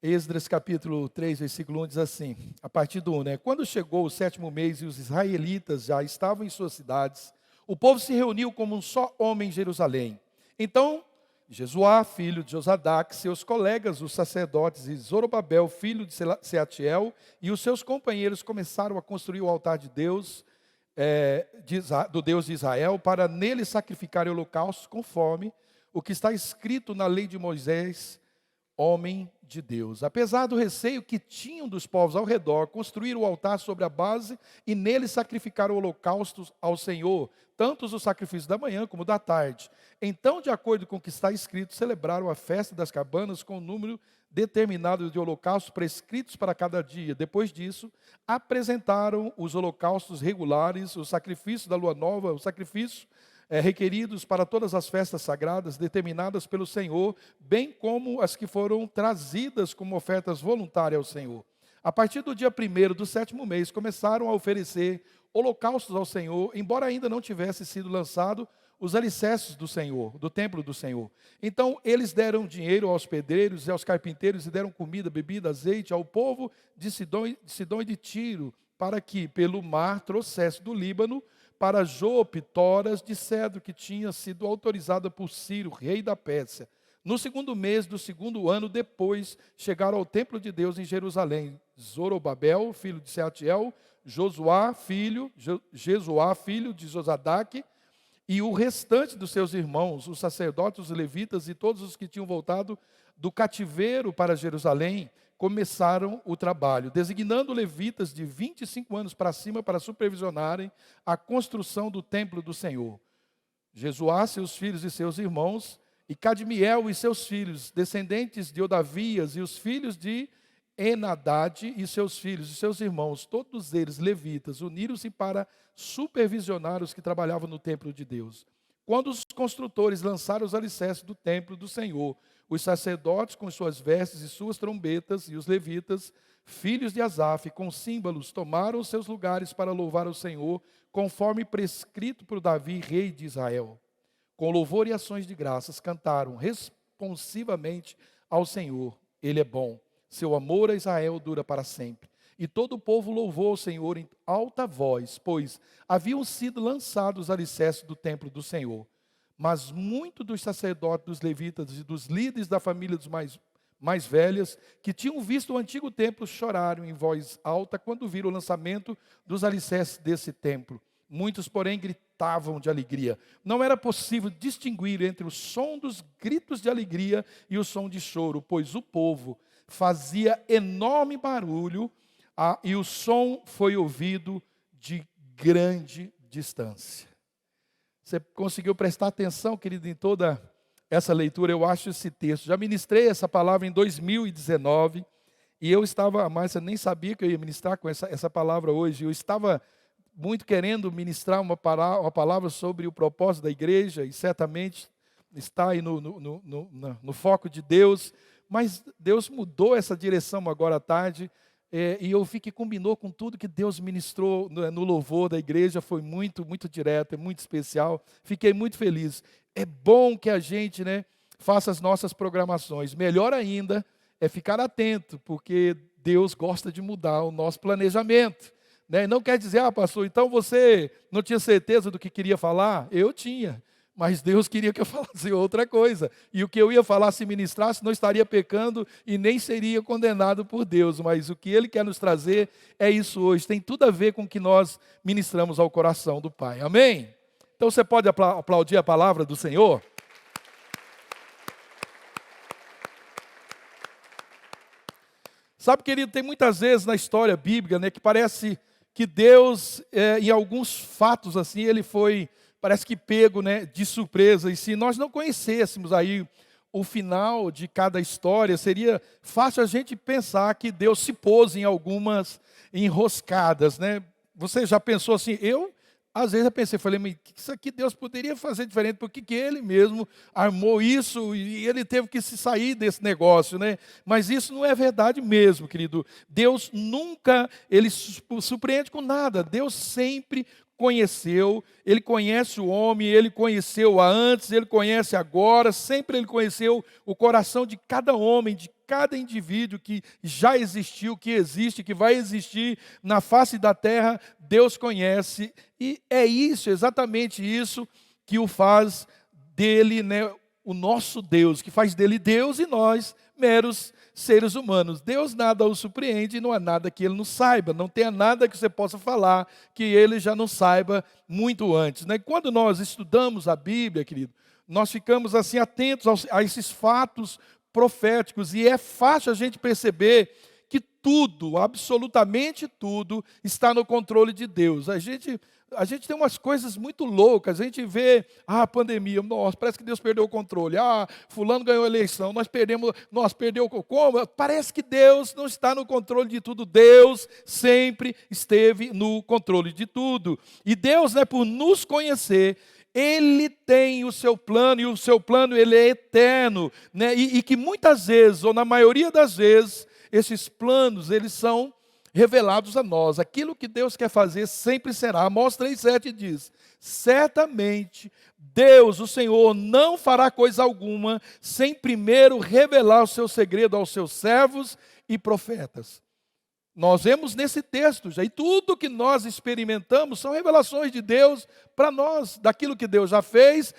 Esdras capítulo 3, versículo 1 diz assim, a partir do 1, né? Quando chegou o 7º mês e os israelitas já estavam em suas cidades, o povo se reuniu como um só homem em Jerusalém. Então, Jesuá, filho de Josadaque, seus colegas, os sacerdotes, e Zorobabel, filho de Seatiel, e os seus companheiros começaram a construir o altar de Deus, do Deus de Israel, para nele sacrificarem holocaustos conforme o que está escrito na lei de Moisés, homem de Deus. Apesar do receio que tinham dos povos ao redor, construíram o altar sobre a base e nele sacrificaram holocaustos ao Senhor, tanto os sacrifícios da manhã como da tarde. Então, de acordo com o que está escrito, celebraram a festa das cabanas com o número determinado de holocaustos prescritos para cada dia. Depois disso, apresentaram os holocaustos regulares, o sacrifício da lua nova, o sacrifício requeridos para todas as festas sagradas determinadas pelo Senhor, bem como as que foram trazidas como ofertas voluntárias ao Senhor. A partir do dia 1º do 7º mês, começaram a oferecer holocaustos ao Senhor, embora ainda não tivesse sido lançado os alicerces do Senhor, do templo do Senhor. Então, eles deram dinheiro aos pedreiros e aos carpinteiros, e deram comida, bebida, azeite ao povo de Sidom e de Tiro, para que, pelo mar, trouxesse do Líbano para Jope, toras de cedro que tinha sido autorizada por Ciro, rei da Pérsia. No 2º mês do 2º ano depois, chegaram ao templo de Deus em Jerusalém, Zorobabel, filho de Seatiel, Jesuá, filho de Josadaque, e o restante dos seus irmãos, os sacerdotes, os levitas e todos os que tinham voltado do cativeiro para Jerusalém, começaram o trabalho, designando levitas de 25 anos para cima para supervisionarem a construção do templo do Senhor. Jesuá, seus filhos e seus irmãos, e Cadmiel e seus filhos, descendentes de Odavias, e os filhos de Enadade e seus filhos e seus irmãos, todos eles levitas, uniram-se para supervisionar os que trabalhavam no templo de Deus. Quando os construtores lançaram os alicerces do templo do Senhor, os sacerdotes com suas vestes e suas trombetas, e os levitas, filhos de Asaf, com símbolos, tomaram seus lugares para louvar o Senhor, conforme prescrito por Davi, rei de Israel. Com louvor e ações de graças, cantaram responsivamente ao Senhor. Ele é bom, seu amor a Israel dura para sempre. E todo o povo louvou ao Senhor em alta voz, pois haviam sido lançados os alicerces do templo do Senhor. Mas muitos dos sacerdotes, dos levitas e dos líderes da família dos mais velhas, que tinham visto o antigo templo, choraram em voz alta quando viram o lançamento dos alicerces desse templo. Muitos, porém, gritavam de alegria. Não era possível distinguir entre o som dos gritos de alegria e o som de choro, pois o povo fazia enorme barulho, e o som foi ouvido de grande distância. Você conseguiu prestar atenção, querido, em toda essa leitura? Eu acho esse texto. Já ministrei essa palavra em 2019, e eu estava, mas eu nem sabia que eu ia ministrar com essa palavra hoje. Eu estava muito querendo ministrar uma palavra sobre o propósito da igreja, e certamente está aí no foco de Deus, mas Deus mudou essa direção agora à tarde, e eu vi que combinou com tudo que Deus ministrou no louvor da igreja. Foi muito, muito direto, é muito especial. Fiquei muito feliz. É bom que a gente, faça as nossas programações. Melhor ainda é ficar atento, porque Deus gosta de mudar o nosso planejamento. Não quer dizer, pastor, então você não tinha certeza do que queria falar? Eu tinha. Mas Deus queria que eu falasse outra coisa. E o que eu ia falar, se ministrasse, não estaria pecando e nem seria condenado por Deus. Mas o que Ele quer nos trazer é isso hoje. Tem tudo a ver com o que nós ministramos ao coração do Pai. Amém? Então você pode aplaudir a palavra do Senhor? Sabe, querido, tem muitas vezes na história bíblica, que parece que Deus, em alguns fatos assim, Ele foi... parece que pego, de surpresa. E se nós não conhecêssemos aí o final de cada história, seria fácil a gente pensar que Deus se pôs em algumas enroscadas, Você já pensou assim? Às vezes eu pensei, falei, mas isso aqui Deus poderia fazer diferente, porque que Ele mesmo armou isso e Ele teve que se sair desse negócio, Mas isso não é verdade mesmo, querido. Deus nunca, Ele surpreende com nada. Deus sempre conheceu, Ele conhece o homem, Ele conheceu antes, Ele conhece agora, sempre Ele conheceu o coração de cada homem, de cada indivíduo que já existiu, que existe, que vai existir na face da terra, Deus conhece. E é isso, exatamente isso, que o faz dele, né, o nosso Deus, que faz dele Deus e nós meros seres humanos. Deus nada o surpreende, não há nada que ele não saiba, não tenha nada que você possa falar que ele já não saiba muito antes, né? Quando nós estudamos a Bíblia, querido, nós ficamos assim atentos a esses fatos proféticos, e é fácil a gente perceber que tudo, absolutamente tudo, está no controle de Deus. A gente tem umas coisas muito loucas, a gente vê a pandemia, nossa, parece que Deus perdeu o controle, fulano ganhou a eleição, nós perdemos como? Parece que Deus não está no controle de tudo. Deus sempre esteve no controle de tudo, e Deus, né, por nos conhecer, Ele tem o seu plano, e o seu plano ele é eterno, né? E que muitas vezes, ou na maioria das vezes, esses planos eles são revelados a nós. Aquilo que Deus quer fazer sempre será. Amós 3,7 diz: certamente Deus, o Senhor, não fará coisa alguma sem primeiro revelar o seu segredo aos seus servos e profetas. Nós vemos nesse texto já, e tudo que nós experimentamos são revelações de Deus para nós, daquilo que Deus já fez,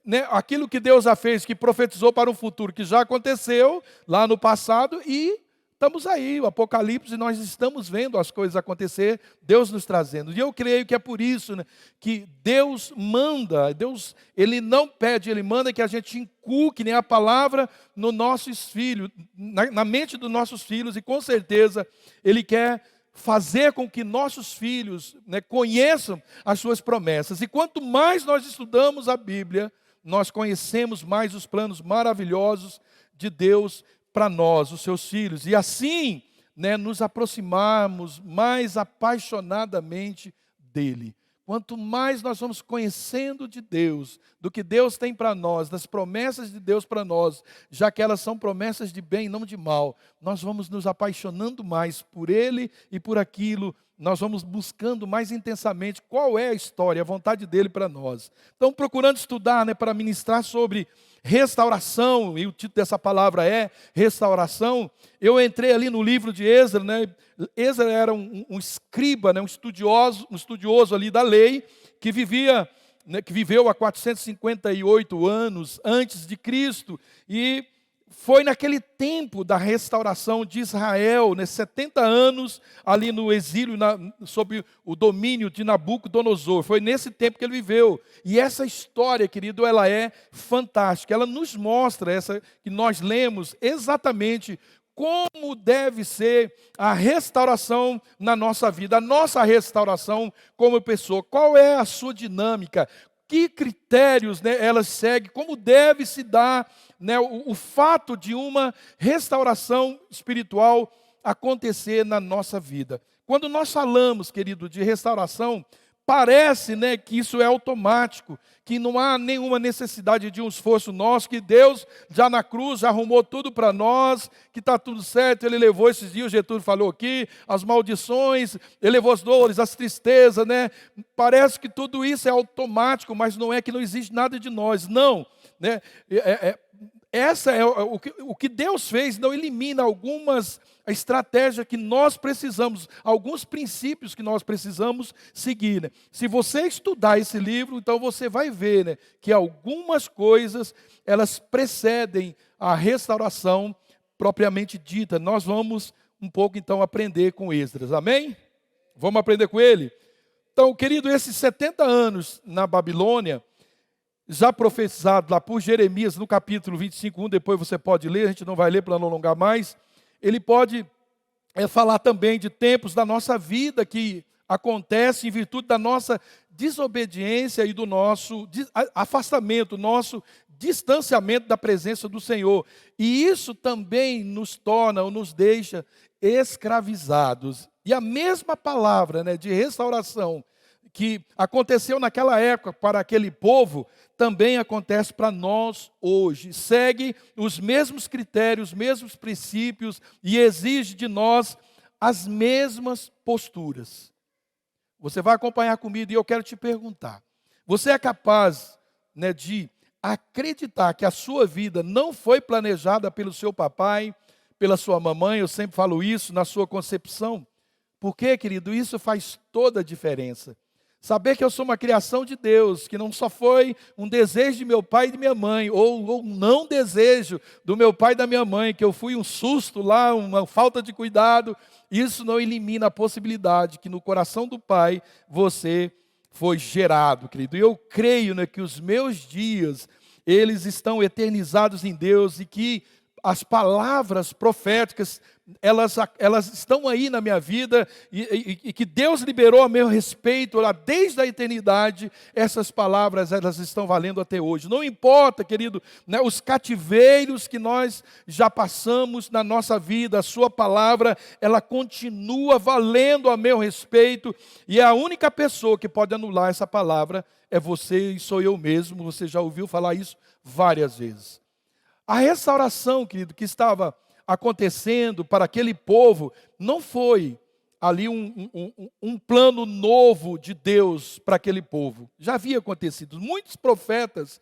né, aquilo que Deus já fez, que profetizou para um futuro que já aconteceu lá no passado, e estamos aí, o Apocalipse, nós estamos vendo as coisas acontecer, Deus nos trazendo. E eu creio que é por isso, né, que Deus manda, Deus, Ele não pede, Ele manda que a gente inculque, né, a palavra nos nossos filhos, na mente dos nossos filhos, e com certeza Ele quer fazer com que nossos filhos, né, conheçam as suas promessas. E quanto mais nós estudamos a Bíblia, nós conhecemos mais os planos maravilhosos de Deus para nós, os seus filhos, e assim, né, nos aproximarmos mais apaixonadamente dEle. Quanto mais nós vamos conhecendo de Deus, do que Deus tem para nós, das promessas de Deus para nós, já que elas são promessas de bem e não de mal, nós vamos nos apaixonando mais por Ele e por aquilo, nós vamos buscando mais intensamente qual é a história, a vontade dEle para nós. Então, procurando estudar, né, para ministrar sobre restauração, e o título dessa palavra é restauração, eu entrei ali no livro de Esdras, né? Esdras era um escriba, né, um estudioso ali da lei, que vivia, né, que viveu há 458 anos antes de Cristo, e foi naquele tempo da restauração de Israel, né, 70 anos ali no exílio, sob o domínio de Nabucodonosor. Foi nesse tempo que ele viveu. E essa história, querido, ela é fantástica. Ela nos mostra, essa que nós lemos, exatamente como deve ser a restauração na nossa vida, a nossa restauração como pessoa. Qual é a sua dinâmica? Que critérios, né, ela segue? Como deve se dar, né, o fato de uma restauração espiritual acontecer na nossa vida? Quando nós falamos, querido, de restauração, parece, né, que isso é automático, que não há nenhuma necessidade de um esforço nosso, que Deus já na cruz já arrumou tudo para nós, que está tudo certo. Ele levou esses dias, o Getúlio falou aqui, as maldições, Ele levou as dores, as tristezas, né? Parece que tudo isso é automático, mas não é, que não existe nada de nós, não, né? Essa é o que Deus fez, não elimina algumas estratégias que nós precisamos, alguns princípios que nós precisamos seguir, né? Se você estudar esse livro, então você vai ver, né, que algumas coisas, elas precedem a restauração propriamente dita. Nós vamos um pouco então aprender com Esdras, amém? Vamos aprender com ele? Então, querido, esses 70 anos na Babilônia, já profetizado lá por Jeremias no capítulo 25, depois você pode ler, a gente não vai ler para não alongar mais. Ele pode falar também de tempos da nossa vida que acontece em virtude da nossa desobediência e do nosso afastamento, nosso distanciamento da presença do Senhor. E isso também nos torna ou nos deixa escravizados. E a mesma palavra, né, de restauração que aconteceu naquela época para aquele povo, também acontece para nós hoje. Segue os mesmos critérios, os mesmos princípios e exige de nós as mesmas posturas. Você vai acompanhar comigo e eu quero te perguntar: você é capaz, né, de acreditar que a sua vida não foi planejada pelo seu papai, pela sua mamãe, eu sempre falo isso, na sua concepção. Por quê, querido? Isso faz toda a diferença. Saber que eu sou uma criação de Deus, que não só foi um desejo de meu pai e de minha mãe, ou um não desejo do meu pai e da minha mãe, que eu fui um susto lá, uma falta de cuidado, isso não elimina a possibilidade que no coração do Pai você foi gerado, querido. E eu creio, né, que os meus dias, eles estão eternizados em Deus e que as palavras proféticas, elas estão aí na minha vida e que Deus liberou a meu respeito lá desde a eternidade. Essas palavras, elas estão valendo até hoje. Não importa, querido, né, os cativeiros que nós já passamos na nossa vida, a sua palavra, ela continua valendo a meu respeito, e a única pessoa que pode anular essa palavra é você e sou eu mesmo. Você já ouviu falar isso várias vezes. A restauração, querido, que estava acontecendo para aquele povo, não foi ali um plano novo de Deus para aquele povo. Já havia acontecido. Muitos profetas,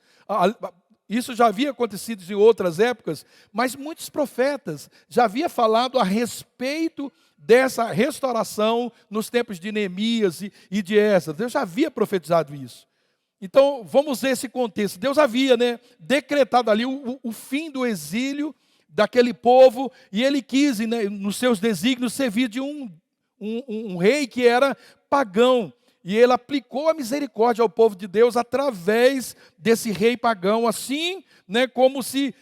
isso já havia acontecido em outras épocas, mas muitos profetas já haviam falado a respeito dessa restauração nos tempos de Neemias e de Esdras. Deus já havia profetizado isso. Então, vamos ver esse contexto. Deus havia, né, decretado ali o fim do exílio daquele povo, e ele quis, né, nos seus desígnios, servir de um rei que era pagão. E ele aplicou a misericórdia ao povo de Deus através desse rei pagão, assim, né, como se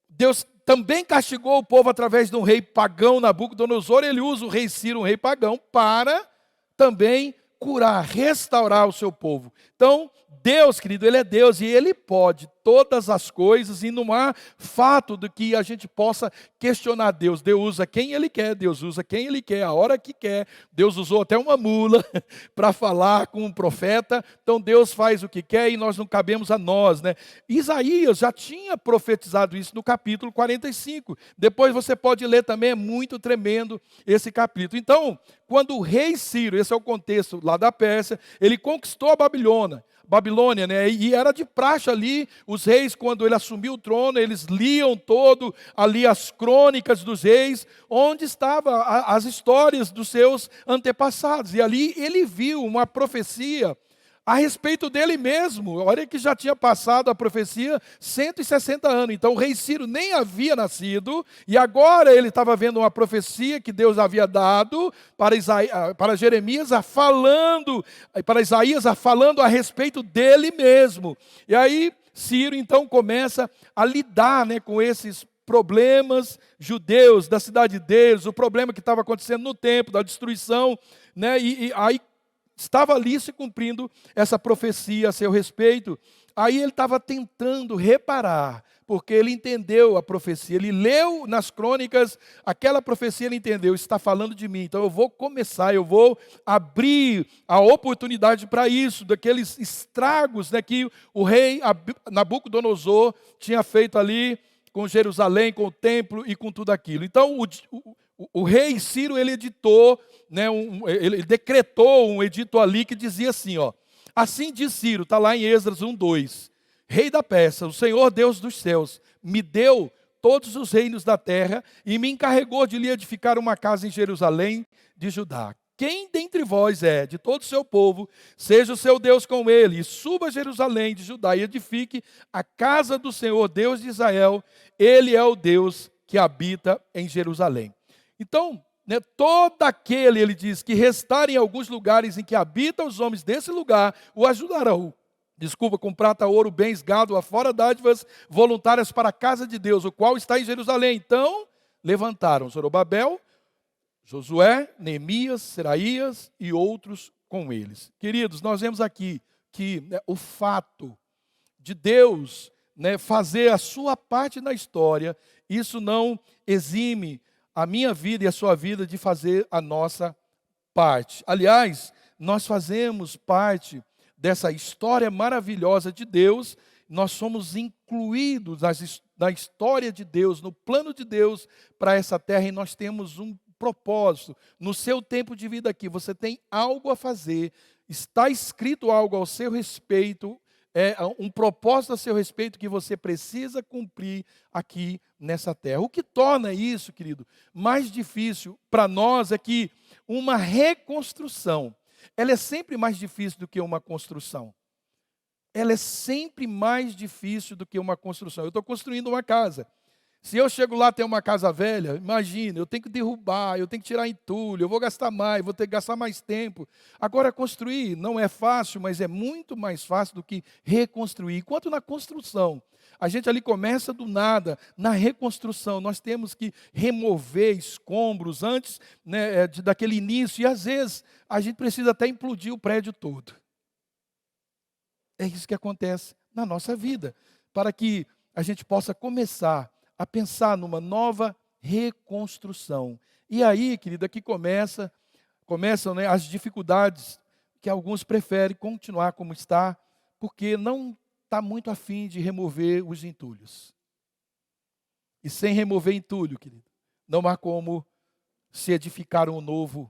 Deus também castigou o povo através de um rei pagão, Nabucodonosor. Ele usa o rei Ciro, um rei pagão, para também curar, restaurar o seu povo. Então, Deus, querido, Ele é Deus e Ele pode todas as coisas, e não há fato de que a gente possa questionar Deus. Deus usa quem Ele quer, Deus usa quem Ele quer, a hora que quer. Deus usou até uma mula para falar com um profeta. Então Deus faz o que quer e nós não cabemos a nós, né? Isaías já tinha profetizado isso no capítulo 45. Depois você pode ler também, é muito tremendo esse capítulo. Então, quando o rei Ciro, esse é o contexto lá da Pérsia, ele conquistou a Babilônia, né? E era de praxe ali, os reis, quando ele assumiu o trono, eles liam todo ali as crônicas dos reis, onde estavam as histórias dos seus antepassados. E ali ele viu uma profecia a respeito dele mesmo. Olha que já tinha passado a profecia 160 anos. Então o rei Ciro nem havia nascido, e agora ele estava vendo uma profecia que Deus havia dado para Jeremias, para Isaías, falando a respeito dele mesmo. E aí Ciro então começa a lidar, né, com esses problemas judeus da cidade deles, o problema que estava acontecendo no templo, da destruição, né, e aí estava ali se cumprindo essa profecia a seu respeito. Aí ele estava tentando reparar, porque ele entendeu a profecia, ele leu nas crônicas aquela profecia, ele entendeu, está falando de mim, então eu vou abrir a oportunidade para isso, daqueles estragos, né, que o rei Nabucodonosor tinha feito ali com Jerusalém, com o templo e com tudo aquilo. Então o rei Ciro, ele editou, né, ele decretou um edito ali que dizia assim, ó: assim diz Ciro, está lá em Esdras 1:2, rei da Pérsia, o Senhor Deus dos céus me deu todos os reinos da terra e me encarregou de lhe edificar uma casa em Jerusalém de Judá. Quem dentre vós é de todo o seu povo, seja o seu Deus com ele, e suba a Jerusalém de Judá e edifique a casa do Senhor Deus de Israel. Ele é o Deus que habita em Jerusalém. Então, né, todo aquele, ele diz, que restar em alguns lugares em que habitam os homens desse lugar, o ajudarão. Desculpa, com prata, ouro, bens, gado, afora dádivas voluntárias para a casa de Deus, o qual está em Jerusalém. Então, levantaram Zorobabel, Josué, Neemias, Seraías e outros com eles. Queridos, nós vemos aqui que, né, o fato de Deus, né, fazer a sua parte na história, isso não exime a minha vida e a sua vida de fazer a nossa parte. Aliás, nós fazemos parte dessa história maravilhosa de Deus, nós somos incluídos na história de Deus, no plano de Deus para essa terra, e nós temos um propósito. No seu tempo de vida aqui, você tem algo a fazer, está escrito algo ao seu respeito, um propósito a seu respeito que você precisa cumprir aqui nessa terra. O que torna isso, querido, mais difícil para nós é que uma reconstrução, ela é sempre mais difícil do que uma construção. Ela é sempre mais difícil do que uma construção. Eu estou construindo uma casa. Se eu chego lá e tem uma casa velha, imagina, eu tenho que derrubar, eu tenho que tirar entulho, eu vou gastar mais, vou ter que gastar mais tempo. Agora, construir não é fácil, mas é muito mais fácil do que reconstruir. Enquanto na construção, a gente ali começa do nada. Na reconstrução, nós temos que remover escombros antes, né, daquele início. E às vezes, a gente precisa até implodir o prédio todo. É isso que acontece na nossa vida. Para que a gente possa começar a pensar numa nova reconstrução. E aí, querida, aqui começam, né, as dificuldades que alguns preferem continuar como está, porque não está muito afim de remover os entulhos. E sem remover entulho, querido, não há como se edificar um novo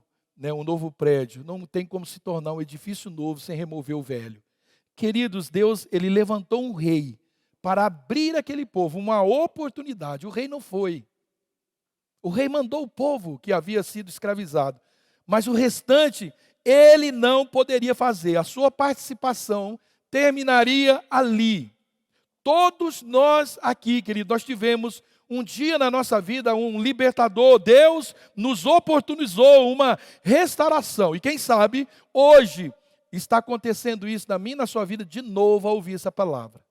prédio. Não tem como se tornar um edifício novo sem remover o velho. Queridos, Deus, Ele levantou um rei para abrir aquele povo uma oportunidade. O rei não foi. O rei mandou o povo que havia sido escravizado. Mas o restante, ele não poderia fazer. A sua participação terminaria ali. Todos nós aqui, querido, nós tivemos um dia na nossa vida um libertador. Deus nos oportunizou uma restauração. E quem sabe, hoje, está acontecendo isso na minha e na sua vida de novo ao ouvir essa palavra.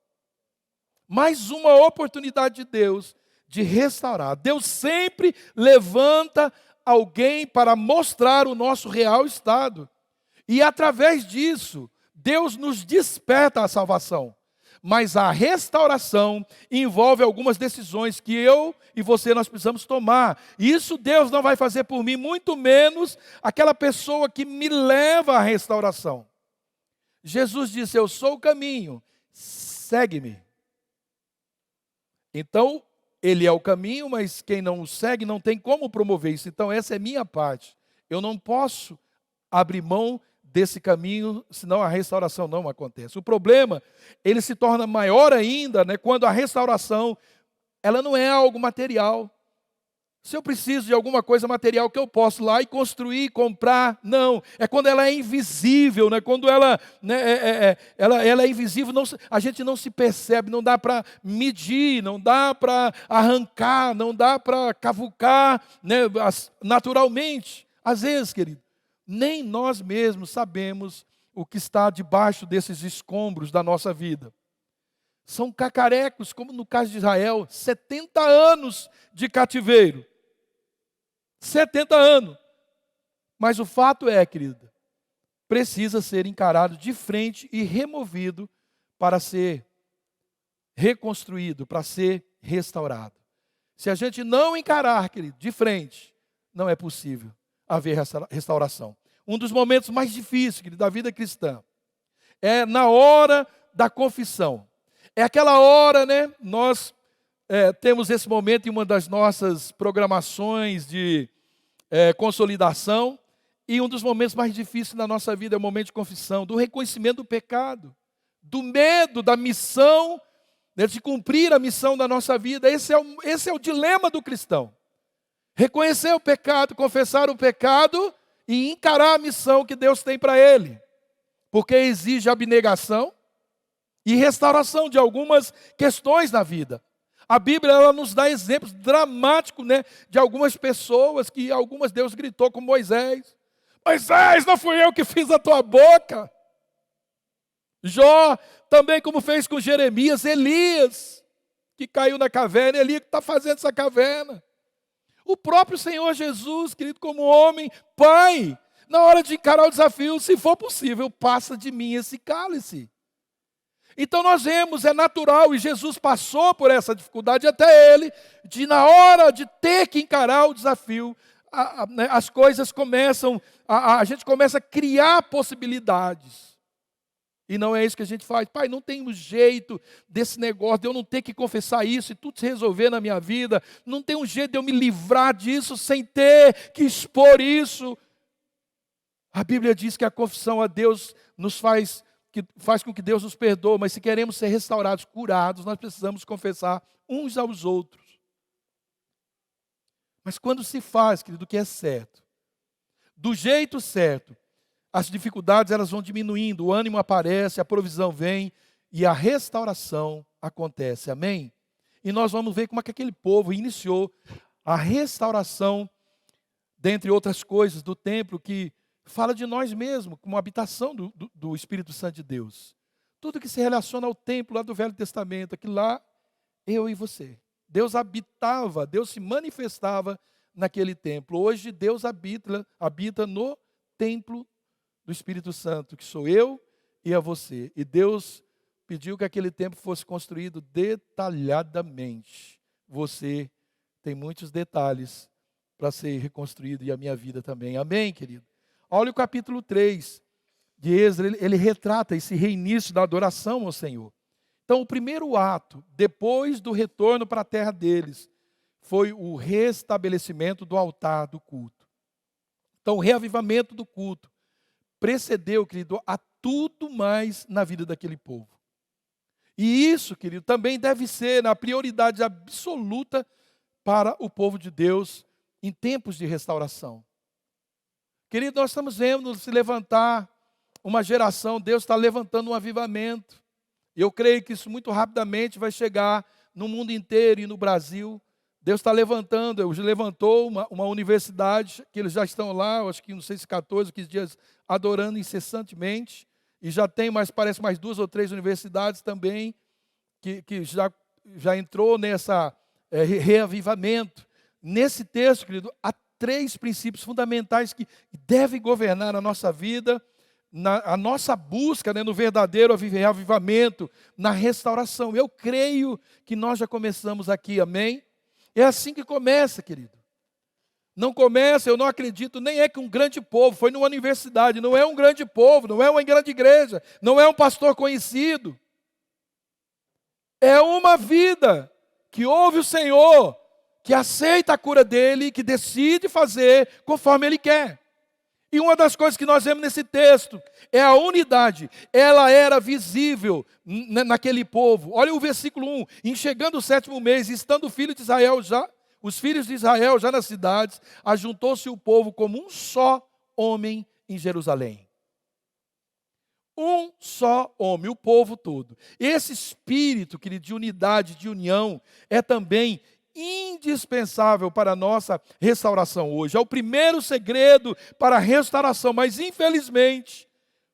Mais uma oportunidade de Deus de restaurar. Deus sempre levanta alguém para mostrar o nosso real estado. E através disso, Deus nos desperta à salvação. Mas a restauração envolve algumas decisões que eu e você nós precisamos tomar. E isso Deus não vai fazer por mim, muito menos aquela pessoa que me leva à restauração. Jesus disse: eu sou o caminho, segue-me. Então, Ele é o caminho, mas quem não o segue não tem como promover isso. Então, essa é minha parte. Eu não posso abrir mão desse caminho, senão a restauração não acontece. O problema, ele se torna maior ainda, né, quando a restauração, ela não é algo material. Se eu preciso de alguma coisa material que eu posso ir lá e construir, comprar, não. É quando ela é invisível, né? Quando ela, né, ela é invisível, a gente não se percebe, não dá para medir, não dá para arrancar, não dá para cavucar, né, naturalmente. Às vezes, querido, nem nós mesmos sabemos o que está debaixo desses escombros da nossa vida. São cacarecos, como no caso de Israel, 70 anos de cativeiro. 70 anos. Mas o fato é, querida, precisa ser encarado de frente e removido para ser reconstruído, para ser restaurado. Se a gente não encarar, querido, de frente, não é possível haver restauração. Um dos momentos mais difíceis, querido, da vida cristã é na hora da confissão. É aquela hora, né? Nós temos esse momento em uma das nossas programações de consolidação, e um dos momentos mais difíceis da nossa vida é o momento de confissão, do reconhecimento do pecado, do medo da missão, né, de cumprir a missão da nossa vida. Esse é o dilema do cristão. Reconhecer o pecado, confessar o pecado e encarar a missão que Deus tem para ele, porque exige abnegação e restauração de algumas questões na vida. A Bíblia, ela nos dá exemplos dramáticos, né, de algumas pessoas que algumas Deus gritou com Moisés. Moisés, não fui eu que fiz a tua boca. Jó, também como fez com Jeremias. Elias, que caiu na caverna. Elias que está fazendo essa caverna. O próprio Senhor Jesus, querido, como homem, pai, na hora de encarar o desafio, se for possível, passa de mim esse cálice. Então nós vemos, é natural, e Jesus passou por essa dificuldade até ele, de na hora de ter que encarar o desafio, as coisas começam, a gente começa a criar possibilidades. E não é isso que a gente faz. Pai, não tem um jeito desse negócio, de eu não ter que confessar isso e tudo se resolver na minha vida. Não tem um jeito de eu me livrar disso sem ter que expor isso. A Bíblia diz que a confissão a Deus nos faz que faz com que Deus nos perdoe, mas se queremos ser restaurados, curados, nós precisamos confessar uns aos outros. Mas quando se faz, querido, o que é certo, do jeito certo, as dificuldades elas vão diminuindo, o ânimo aparece, a provisão vem e a restauração acontece. Amém? E nós vamos ver como é que aquele povo iniciou a restauração, dentre outras coisas, do templo, que fala de nós mesmos, como habitação do Espírito Santo de Deus. Tudo que se relaciona ao templo lá do Velho Testamento, aquilo lá, eu e você. Deus habitava, Deus se manifestava naquele templo. Hoje Deus habita no templo do Espírito Santo, que sou eu e a você. E Deus pediu que aquele templo fosse construído detalhadamente. Você tem muitos detalhes para ser reconstruído e a minha vida também. Amém, querido? Olha o capítulo 3 de Êxodo, ele retrata esse reinício da adoração ao Senhor. Então, o primeiro ato, depois do retorno para a terra deles, foi o restabelecimento do altar do culto. Então, o reavivamento do culto precedeu, querido, a tudo mais na vida daquele povo. E isso, querido, também deve ser a prioridade absoluta para o povo de Deus em tempos de restauração. Querido, nós estamos vendo se levantar uma geração, Deus está levantando um avivamento. Eu creio que isso muito rapidamente vai chegar no mundo inteiro e no Brasil. Deus está levantando, Deus levantou uma universidade, que eles já estão lá, acho que não sei se 14, 15 dias, adorando incessantemente. E já tem, parece mais 2 ou 3 universidades também, que já entrou nessa reavivamento. Nesse texto, querido, há 3 princípios fundamentais que devem governar a nossa vida, a nossa busca, no verdadeiro reavivamento, na restauração. Eu creio que nós já começamos aqui, amém? É assim que começa, querido. Não começa, eu não acredito, nem é que um grande povo, foi numa universidade, não é um grande povo, não é uma grande igreja, não é um pastor conhecido. É uma vida que ouve o Senhor, que aceita a cura dele, que decide fazer conforme ele quer. E uma das coisas que nós vemos nesse texto é a unidade. Ela era visível naquele povo. Olha o versículo 1. Em chegando o 7º mês, estando os filhos de Israel já nas cidades, ajuntou-se o povo como um só homem em Jerusalém. Um só homem, o povo todo. Esse espírito, querido, de unidade, de união, é também indispensável para a nossa restauração hoje. É o primeiro segredo para a restauração, mas infelizmente,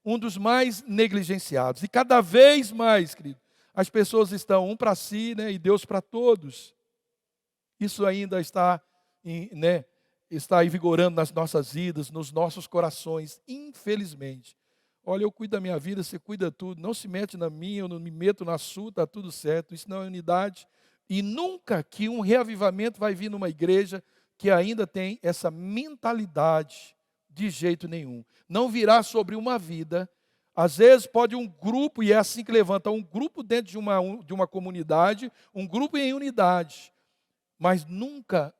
um dos mais negligenciados. E cada vez mais, querido, as pessoas estão um para si, e Deus para todos. Isso ainda está vigorando nas nossas vidas, nos nossos corações, infelizmente. Olha, eu cuido da minha vida, você cuida de tudo, não se mete na minha, eu não me meto na sua, está tudo certo. Isso não é unidade. E nunca que um reavivamento vai vir numa igreja que ainda tem essa mentalidade de jeito nenhum. Não virá sobre uma vida. Às vezes pode um grupo, e é assim que levanta, um grupo dentro de uma comunidade, um grupo em unidade. Mas nunca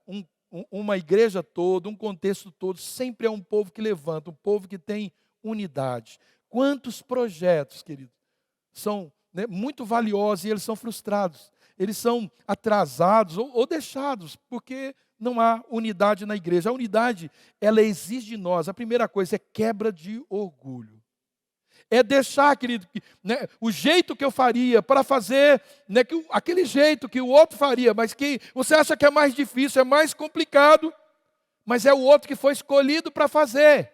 uma igreja toda, um contexto todo, sempre é um povo que levanta, um povo que tem unidade. Quantos projetos, querido, são muito valiosos e eles são frustrados. Eles são atrasados ou deixados, porque não há unidade na igreja. A unidade, ela exige de nós, a primeira coisa é quebra de orgulho. É deixar, querido, o jeito que eu faria para fazer, aquele jeito que o outro faria, mas que você acha que é mais difícil, é mais complicado, mas é o outro que foi escolhido para fazer.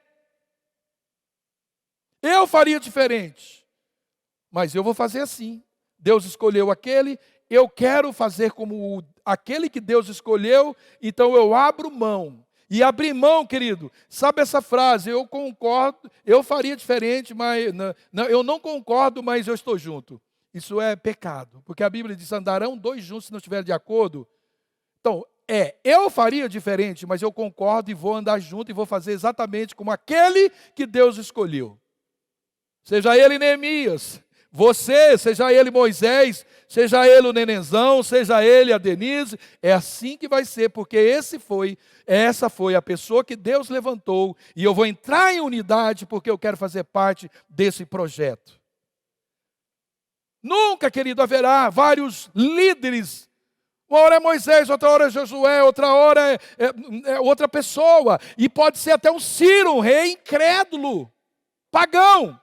Eu faria diferente, mas eu vou fazer assim. Deus escolheu aquele, eu quero fazer como aquele que Deus escolheu, então eu abro mão. E abrir mão, querido, sabe essa frase, eu concordo, eu faria diferente, mas eu não concordo, mas eu estou junto. Isso é pecado, porque a Bíblia diz, andarão 2 juntos se não estiverem de acordo. Então, eu faria diferente, mas eu concordo e vou andar junto e vou fazer exatamente como aquele que Deus escolheu. Seja ele Neemias, você, seja ele Moisés, seja ele o Nenenzão, seja ele a Denise, é assim que vai ser, porque essa foi a pessoa que Deus levantou, e eu vou entrar em unidade porque eu quero fazer parte desse projeto. Nunca, querido, haverá vários líderes. Uma hora é Moisés, outra hora é Josué, outra hora é outra pessoa. E pode ser até um Ciro, um rei incrédulo, pagão,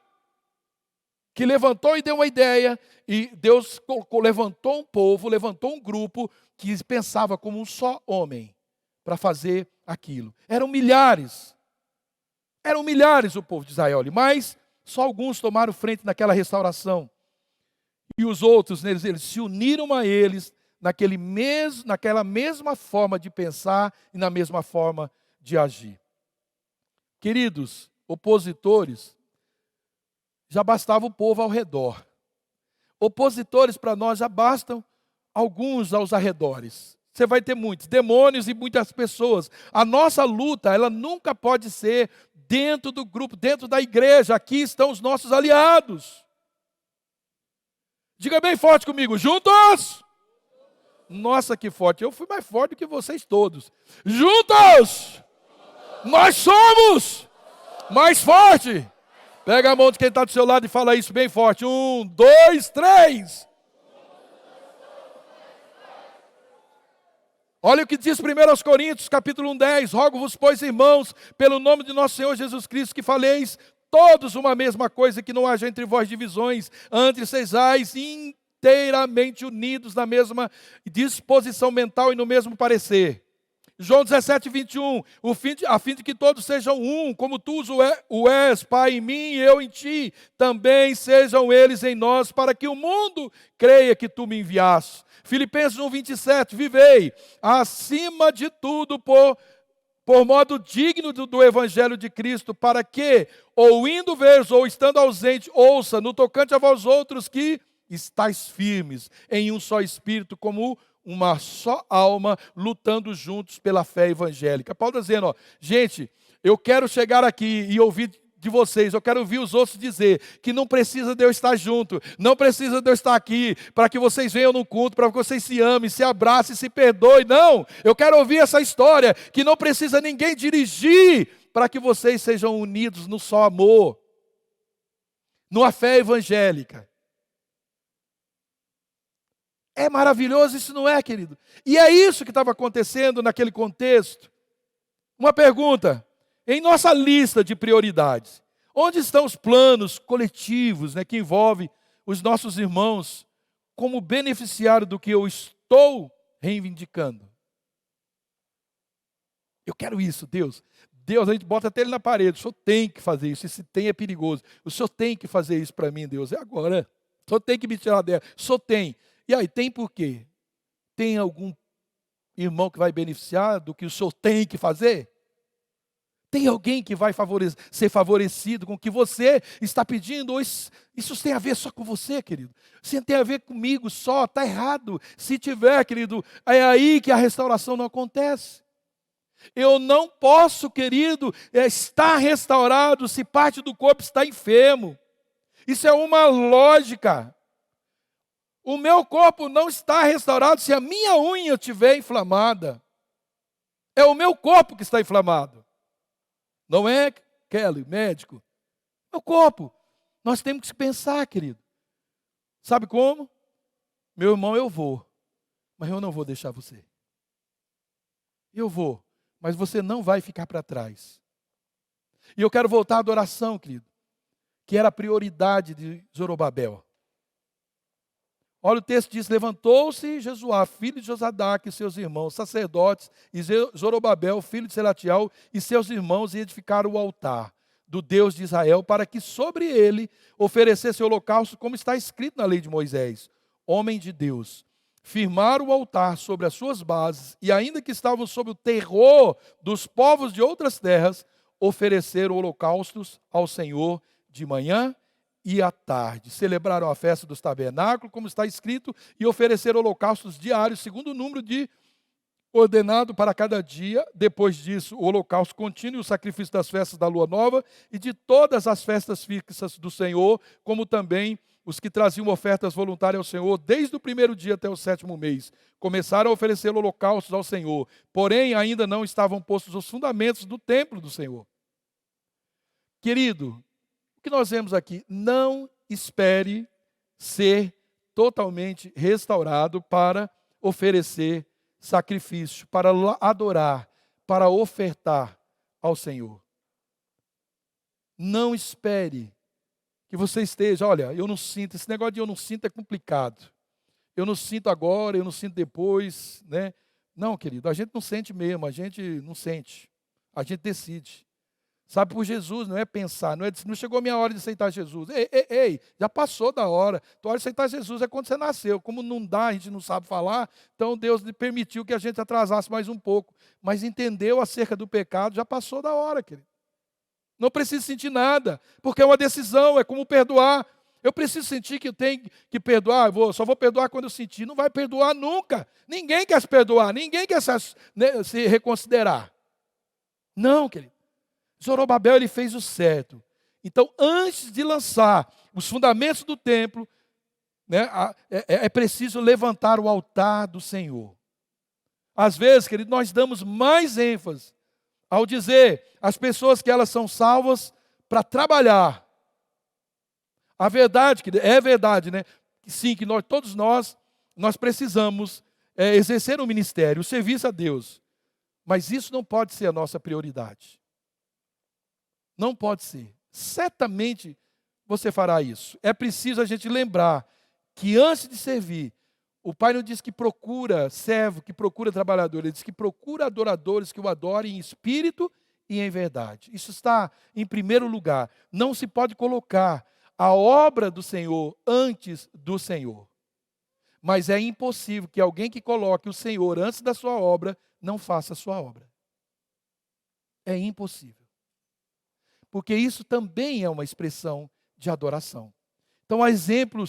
que levantou e deu uma ideia. E Deus levantou um povo, levantou um grupo que pensava como um só homem para fazer aquilo. Eram milhares o povo de Israel, mas só alguns tomaram frente naquela restauração. E os outros, eles se uniram a eles naquela mesma forma de pensar e na mesma forma de agir. Queridos, opositores, já bastava o povo ao redor. Opositores para nós já bastam alguns aos arredores. Você vai ter muitos demônios e muitas pessoas. A nossa luta, ela nunca pode ser dentro do grupo, dentro da igreja. Aqui estão os nossos aliados. Diga bem forte comigo, juntos! Nossa, que forte. Eu fui mais forte do que vocês todos. Juntos! Nós somos mais forte. Pega a mão de quem está do seu lado e fala isso bem forte. 1, 2, 3. Olha o que diz 1 Coríntios, capítulo 1, 10. Rogo-vos, pois, irmãos, pelo nome de nosso Senhor Jesus Cristo, que faleis todos uma mesma coisa, que não haja entre vós divisões, antes sejais inteiramente unidos na mesma disposição mental e no mesmo parecer. João 17, 21, a fim de que todos sejam um, como tu o és, Pai, em mim e eu em ti, também sejam eles em nós, para que o mundo creia que tu me enviaste. Filipenses 1, 27, vivei acima de tudo por modo digno do evangelho de Cristo, para que, ou indo ver, ou estando ausente, ouça, no tocante a vós outros, que estáis firmes em um só espírito, como uma só alma, lutando juntos pela fé evangélica. Paulo está dizendo, ó, gente, eu quero chegar aqui e ouvir de vocês, eu quero ouvir os outros dizer que não precisa de eu estar junto, não precisa de eu estar aqui, para que vocês venham no culto, para que vocês se amem, se abracem, se perdoem. Não, eu quero ouvir essa história, que não precisa ninguém dirigir, para que vocês sejam unidos no só amor, numa fé evangélica. É maravilhoso isso, não é, querido? E é isso que estava acontecendo naquele contexto. Uma pergunta, em nossa lista de prioridades, onde estão os planos coletivos, que envolvem os nossos irmãos como beneficiário do que eu estou reivindicando? Eu quero isso, Deus. Deus, a gente bota até ele na parede. O Senhor tem que fazer isso. Esse tem é perigoso. O Senhor tem que fazer isso para mim, Deus. É agora. O Senhor tem que me tirar dela. O Senhor tem. E aí, tem por quê? Tem algum irmão que vai beneficiar do que o Senhor tem que fazer? Tem alguém que vai ser favorecido com o que você está pedindo? Ou isso tem a ver só com você, querido? Se tem a ver comigo só, está errado. Se tiver, querido, é aí que a restauração não acontece. Eu não posso, querido, estar restaurado se parte do corpo está enfermo. Isso é uma lógica. O meu corpo não está restaurado se a minha unha estiver inflamada. É o meu corpo que está inflamado. Não é, Kelly, médico. É o corpo. Nós temos que pensar, querido. Sabe como? Meu irmão, eu vou. Mas eu não vou deixar você. Eu vou. Mas você não vai ficar para trás. E eu quero voltar à adoração, querido. Que era a prioridade de Zorobabel. Olha, o texto diz, levantou-se Jesuá, filho de Josadaque, e seus irmãos, sacerdotes, e Zorobabel, filho de Selatiel, e seus irmãos, e edificaram o altar do Deus de Israel, para que sobre ele oferecesse o holocausto, como está escrito na lei de Moisés. Homem de Deus, firmaram o altar sobre as suas bases, e ainda que estavam sob o terror dos povos de outras terras, ofereceram holocaustos ao Senhor de manhã e à tarde. Celebraram a festa dos tabernáculos, como está escrito, e ofereceram holocaustos diários, segundo o número ordenado para cada dia. Depois disso, o holocausto contínuo e o sacrifício das festas da lua nova e de todas as festas fixas do Senhor, como também os que traziam ofertas voluntárias ao Senhor, desde o primeiro dia até o 7º mês. Começaram a oferecer holocaustos ao Senhor, porém ainda não estavam postos os fundamentos do templo do Senhor. Querido, o que nós vemos aqui? Não espere ser totalmente restaurado para oferecer sacrifício, para adorar, para ofertar ao Senhor. Não espere que você esteja, olha, eu não sinto, esse negócio de eu não sinto é complicado. Eu não sinto agora, eu não sinto depois, né? Não, querido, a gente não sente mesmo, a gente não sente. A gente decide. Sabe, por Jesus, não é pensar, não chegou a minha hora de aceitar Jesus. Ei, já passou da hora. Tua hora de aceitar Jesus é quando você nasceu. Como não dá, a gente não sabe falar, então Deus permitiu que a gente atrasasse mais um pouco. Mas entendeu acerca do pecado, já passou da hora, querido. Não preciso sentir nada, porque é uma decisão, é como perdoar. Eu preciso sentir que eu tenho que perdoar, só vou perdoar quando eu sentir. Não vai perdoar nunca. Ninguém quer se perdoar, ninguém quer se reconsiderar. Não, querido. Zorobabel, ele fez o certo. Então, antes de lançar os fundamentos do templo, né, é preciso levantar o altar do Senhor. Às vezes, querido, nós damos mais ênfase ao dizer às pessoas que elas são salvas para trabalhar. A verdade, é verdade, né? Sim, que todos nós precisamos exercer um ministério, o serviço a Deus. Mas isso não pode ser a nossa prioridade. Não pode ser. Certamente você fará isso. É preciso a gente lembrar que antes de servir, o Pai não diz que procura servo, que procura trabalhador, ele diz que procura adoradores que o adorem em espírito e em verdade. Isso está em primeiro lugar. Não se pode colocar a obra do Senhor antes do Senhor. Mas é impossível que alguém que coloque o Senhor antes da sua obra não faça a sua obra. É impossível. Porque isso também é uma expressão de adoração. Então, a exemplo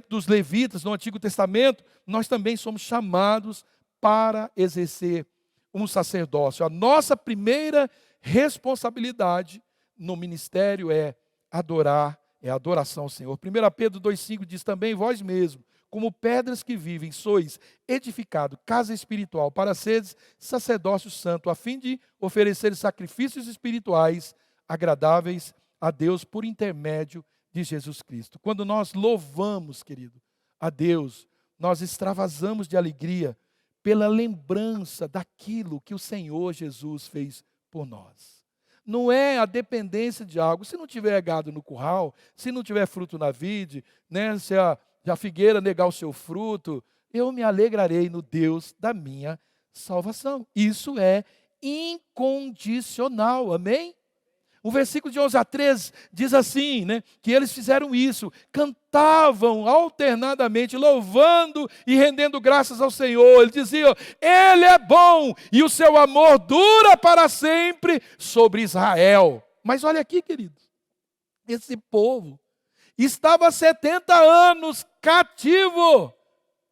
dos levitas no Antigo Testamento, nós também somos chamados para exercer um sacerdócio. A nossa primeira responsabilidade no ministério é adorar, é a adoração ao Senhor. 1 Pedro 2,5 diz também, vós mesmos, como pedras que vivem, sois edificado casa espiritual para seres sacerdócio santo, a fim de oferecer sacrifícios espirituais agradáveis a Deus por intermédio de Jesus Cristo. Quando nós louvamos, querido, a Deus, nós extravasamos de alegria pela lembrança daquilo que o Senhor Jesus fez por nós. Não é a dependência de algo. Se não tiver gado no curral, se não tiver fruto na vide, né, se a figueira negar o seu fruto, eu me alegrarei no Deus da minha salvação. Isso é incondicional, amém? O versículo de 11 a 13 diz assim, né, que eles fizeram isso, cantavam alternadamente, louvando e rendendo graças ao Senhor. Eles diziam, Ele é bom e o seu amor dura para sempre sobre Israel. Mas olha aqui, queridos, esse povo estava há 70 anos cativo,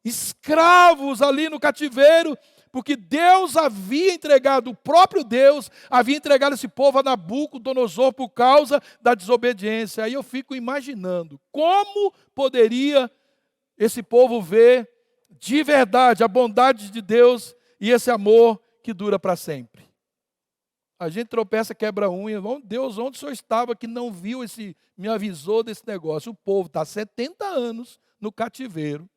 escravos ali no cativeiro, porque Deus havia entregado, o próprio Deus havia entregado esse povo a Nabucodonosor por causa da desobediência. Aí eu fico imaginando como poderia esse povo ver de verdade a bondade de Deus e esse amor que dura para sempre. A gente tropeça, quebra unha. Deus, onde o Senhor estava que não viu me avisou desse negócio? O povo está há 70 anos no cativeiro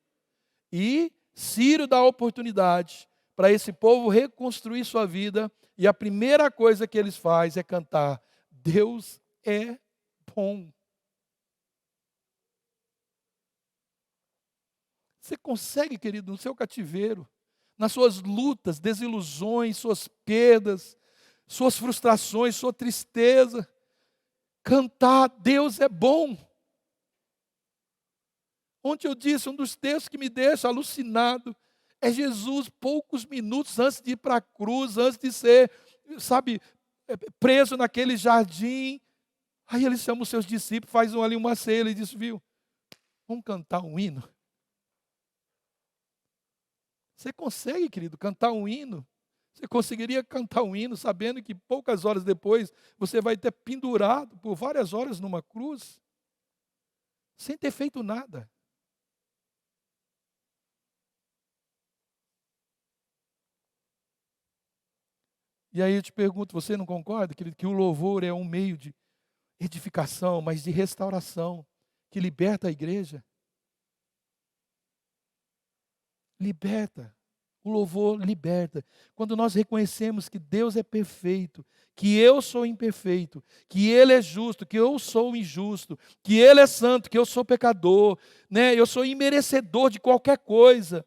e Ciro dá a oportunidade para esse povo reconstruir sua vida, e a primeira coisa que eles fazem é cantar, Deus é bom. Você consegue, querido, no seu cativeiro, nas suas lutas, desilusões, suas perdas, suas frustrações, sua tristeza, cantar, Deus é bom. Ontem eu disse, um dos textos que me deixa alucinado, é Jesus, poucos minutos antes de ir para a cruz, antes de ser, preso naquele jardim. Aí ele chama os seus discípulos, faz ali uma ceia e diz, viu, vamos cantar um hino? Você consegue, querido, cantar um hino? Você conseguiria cantar um hino sabendo que poucas horas depois você vai ter pendurado por várias horas numa cruz, sem ter feito nada? E aí eu te pergunto, você não concorda, querido, que o louvor é um meio de edificação, mas de restauração, que liberta a igreja? liberta. O louvor liberta. Quando nós reconhecemos que Deus é perfeito, que eu sou imperfeito, que Ele é justo, que eu sou injusto, que Ele é santo, que eu sou pecador, né? Eu sou imerecedor de qualquer coisa.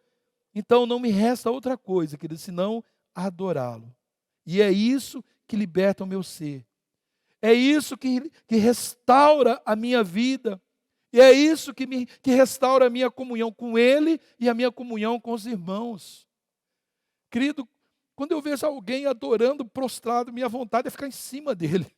Então não me resta outra coisa, querido, senão adorá-lo. E é isso que liberta o meu ser. É isso que restaura a minha vida. E é isso que restaura a minha comunhão com Ele e a minha comunhão com os irmãos. Querido, quando eu vejo alguém adorando, prostrado, minha vontade é ficar em cima dele.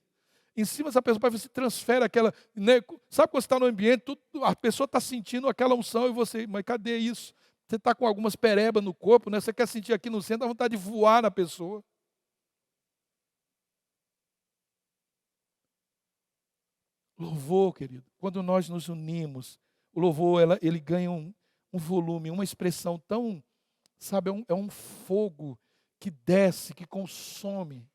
Em cima dessa pessoa, para ver se transfere aquela. Né? Sabe quando você está no ambiente, a pessoa está sentindo aquela unção e você, mas cadê isso? Você está com algumas perebas no corpo, né? Você quer sentir aqui no centro, dá vontade de voar na pessoa. Louvor, querido, quando nós nos unimos, o louvor ele ganha um volume, uma expressão tão, sabe, é um fogo que desce, que consome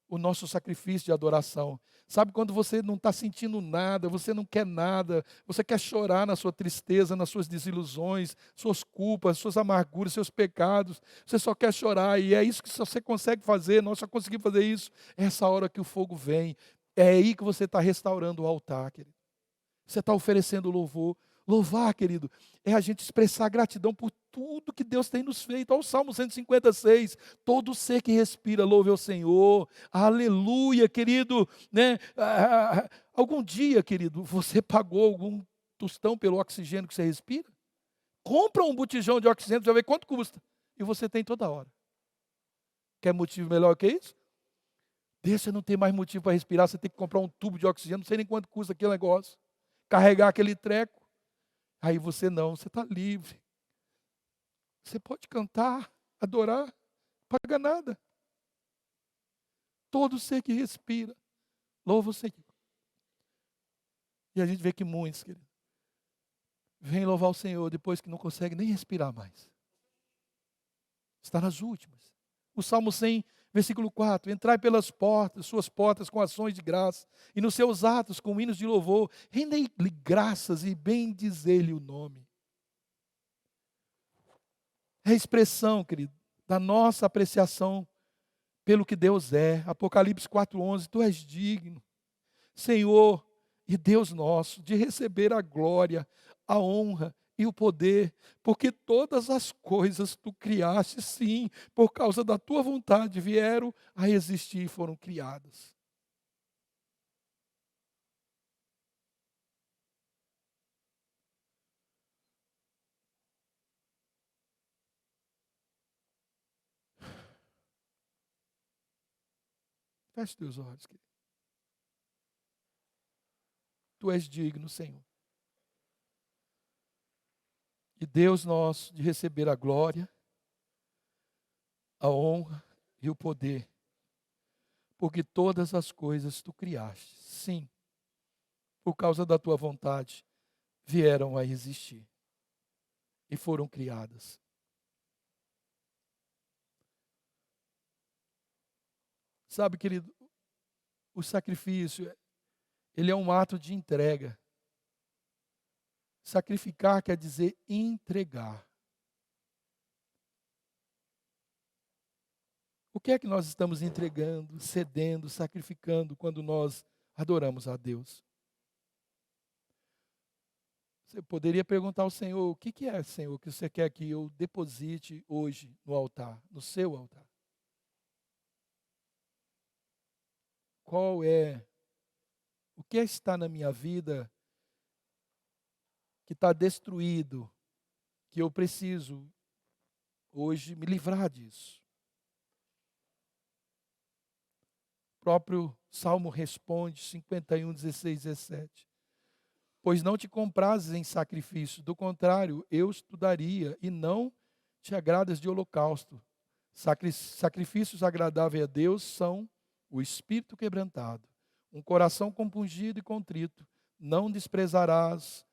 o nosso sacrifício de adoração. Sabe quando você não está sentindo nada, você não quer nada, você quer chorar na sua tristeza, nas suas desilusões, suas culpas, suas amarguras, seus pecados, você só quer chorar, e é isso que você consegue fazer, nós só conseguimos fazer isso, é essa hora que o fogo vem, é aí que você está restaurando o altar, querido. Você está oferecendo louvor. Louvar, querido, é a gente expressar gratidão por tudo que Deus tem nos feito. Olha o Salmo 156. Todo ser que respira, louve ao Senhor. Aleluia, querido. Né? Algum dia, querido, você pagou algum tostão pelo oxigênio que você respira? Compra um botijão de oxigênio, já vê quanto custa. E você tem toda hora. Quer motivo melhor que isso? Deixa você não ter mais motivo para respirar, você tem que comprar um tubo de oxigênio, não sei nem quanto custa aquele negócio. Carregar aquele treco. Aí você não, você está livre. Você pode cantar, adorar, não paga nada. Todo ser que respira, louva o Senhor. E a gente vê que muitos, querido, vêm louvar o Senhor depois que não consegue nem respirar mais. Está nas últimas. O Salmo 100, versículo 4. Entrai pelas portas, suas portas com ações de graça, e nos seus atos com hinos de louvor, rendei-lhe graças e bendizei-lhe o nome. É a expressão, querido, da nossa apreciação pelo que Deus é. Apocalipse 4:11, tu és digno, Senhor e Deus nosso, de receber a glória, a honra e o poder, porque todas as coisas tu criaste, sim, por causa da tua vontade vieram a existir e foram criadas. Feche teus olhos, querido. Tu és digno, Senhor. E Deus nosso, de receber a glória, a honra e o poder, porque todas as coisas tu criaste, sim, por causa da tua vontade, vieram a existir e foram criadas. Sabe, querido, o sacrifício, ele é um ato de entrega. Sacrificar quer dizer entregar. O que é que nós estamos entregando, cedendo, sacrificando quando nós adoramos a Deus? Você poderia perguntar ao Senhor, o que é, Senhor, que você quer que eu deposite hoje no altar, no seu altar? Qual é, o que está na minha vida que está destruído, que eu preciso hoje me livrar disso? O próprio Salmo responde, 51, 16, 17. Pois não te comprases em sacrifício, do contrário, eu te daria, e não te agradas de holocausto. Sacrifícios agradáveis a Deus são o espírito quebrantado, um coração compungido e contrito. Não desprezarás,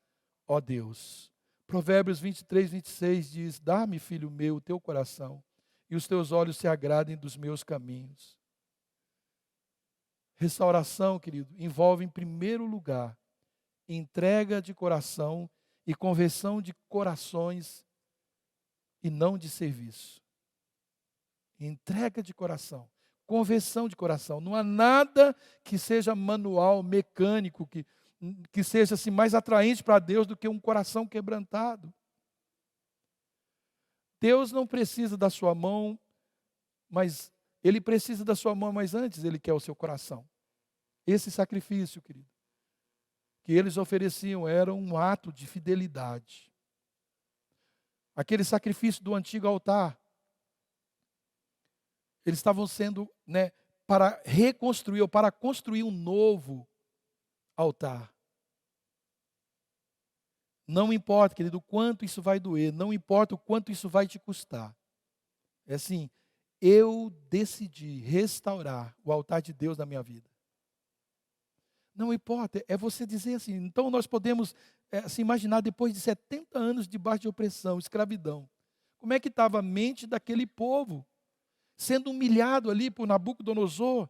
ó Deus. Provérbios 23, 26 diz, dá-me, filho meu, o teu coração, e os teus olhos se agradem dos meus caminhos. Restauração, querido, envolve em primeiro lugar entrega de coração e conversão de corações e não de serviço. Entrega de coração, conversão de coração. Não há nada que seja manual, mecânico, que seja assim, mais atraente para Deus do que um coração quebrantado. Deus não precisa da sua mão, mas Ele precisa da sua mão, mas antes Ele quer o seu coração. Esse sacrifício, querido, que eles ofereciam era um ato de fidelidade. Aquele sacrifício do antigo altar, eles estavam sendo, para reconstruir ou para construir um novo altar. Não importa, querido, o quanto isso vai doer, não importa o quanto isso vai te custar. É assim, eu decidi restaurar o altar de Deus na minha vida. Não importa, é você dizer assim. Então nós podemos se imaginar depois de 70 anos debaixo de opressão, escravidão. Como é que estava a mente daquele povo? Sendo humilhado ali por Nabucodonosor.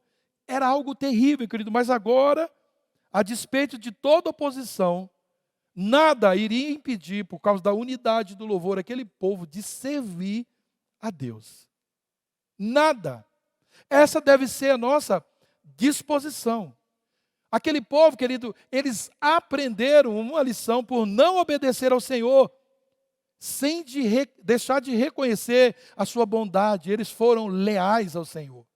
Era algo terrível, querido, mas agora, a despeito de toda oposição, nada iria impedir, por causa da unidade do louvor, aquele povo de servir a Deus. Nada. Essa deve ser a nossa disposição. Aquele povo, querido, eles aprenderam uma lição por não obedecer ao Senhor, sem deixar de reconhecer a sua bondade. Eles foram leais ao Senhor.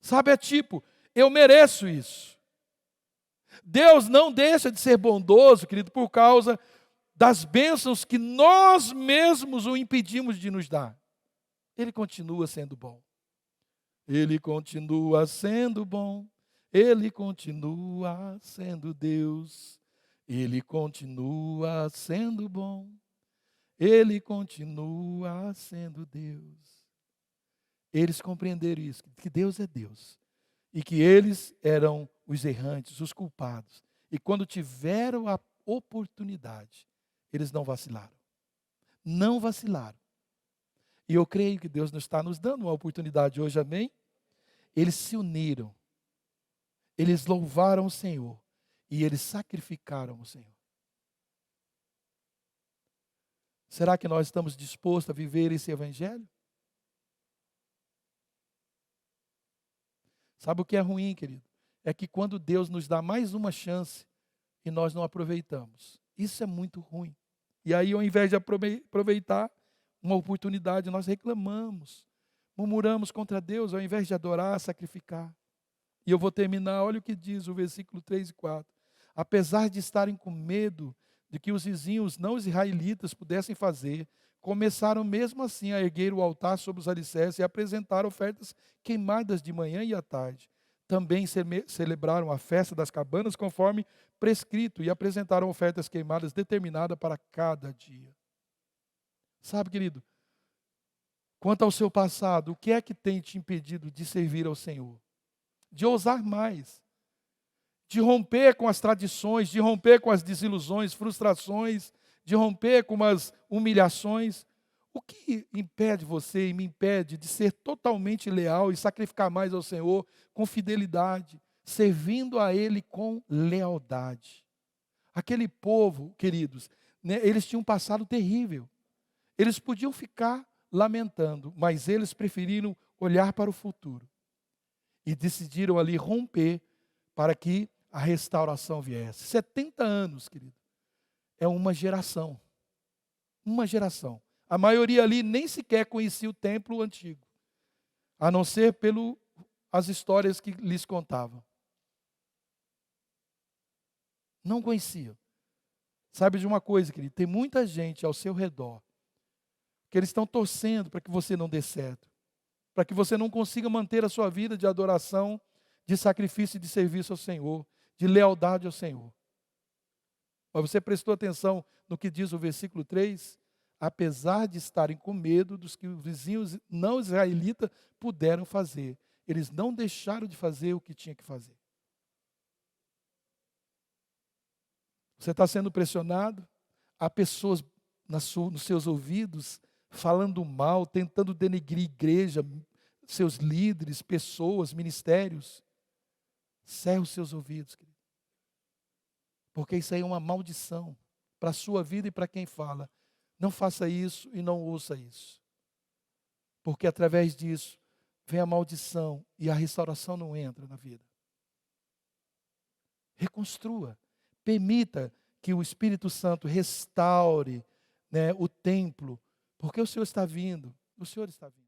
Sabe, é tipo, eu mereço isso. Deus não deixa de ser bondoso, querido, por causa das bênçãos que nós mesmos o impedimos de nos dar. Ele continua sendo bom. Ele continua sendo bom. Ele continua sendo Deus. Ele continua sendo bom. Ele continua sendo Deus. Eles compreenderam isso, que Deus é Deus. E que eles eram os errantes, os culpados. E quando tiveram a oportunidade, eles não vacilaram. Não vacilaram. E eu creio que Deus nos está nos dando uma oportunidade hoje, amém? Eles se uniram. Eles louvaram o Senhor. E eles sacrificaram o Senhor. Será que nós estamos dispostos a viver esse evangelho? Sabe o que é ruim, querido? É que quando Deus nos dá mais uma chance e nós não aproveitamos. Isso é muito ruim. E aí, ao invés de aproveitar uma oportunidade, nós reclamamos, murmuramos contra Deus, ao invés de adorar, sacrificar. E eu vou terminar, olha o que diz o versículo 3 e 4. Apesar de estarem com medo de que os vizinhos não israelitas pudessem fazer, começaram mesmo assim a erguer o altar sobre os alicerces e apresentar ofertas queimadas de manhã e à tarde. Também celebraram a festa das cabanas conforme prescrito e apresentaram ofertas queimadas determinadas para cada dia. Sabe, querido, quanto ao seu passado, o que é que tem te impedido de servir ao Senhor? De ousar mais, de romper com as tradições, de romper com as desilusões, frustrações, de romper com as humilhações. O que impede você e me impede de ser totalmente leal e sacrificar mais ao Senhor com fidelidade, servindo a Ele com lealdade? Aquele povo, queridos, eles tinham um passado terrível. Eles podiam ficar lamentando, mas eles preferiram olhar para o futuro. E decidiram ali romper para que a restauração viesse. 70 anos, querido, é uma geração. Uma geração. A maioria ali nem sequer conhecia o templo antigo, a não ser pelas histórias que lhes contavam. Não conheciam. Sabe de uma coisa, querido? Tem muita gente ao seu redor que eles estão torcendo para que você não dê certo, para que você não consiga manter a sua vida de adoração, de sacrifício e de serviço ao Senhor, de lealdade ao Senhor. Mas você prestou atenção no que diz o versículo 3? Apesar de estarem com medo dos que os vizinhos não israelitas puderam fazer, eles não deixaram de fazer o que tinha que fazer. Você está sendo pressionado? Há pessoas nos seus ouvidos falando mal, tentando denegrir igreja, seus líderes, pessoas, ministérios. Cerra os seus ouvidos, querido. Porque isso aí é uma maldição para a sua vida e para quem fala. Não faça isso e não ouça isso. porque através disso vem a maldição e a restauração não entra na vida. Reconstrua, permita que o Espírito Santo restaure, né, o templo, porque o Senhor está vindo, o Senhor está vindo.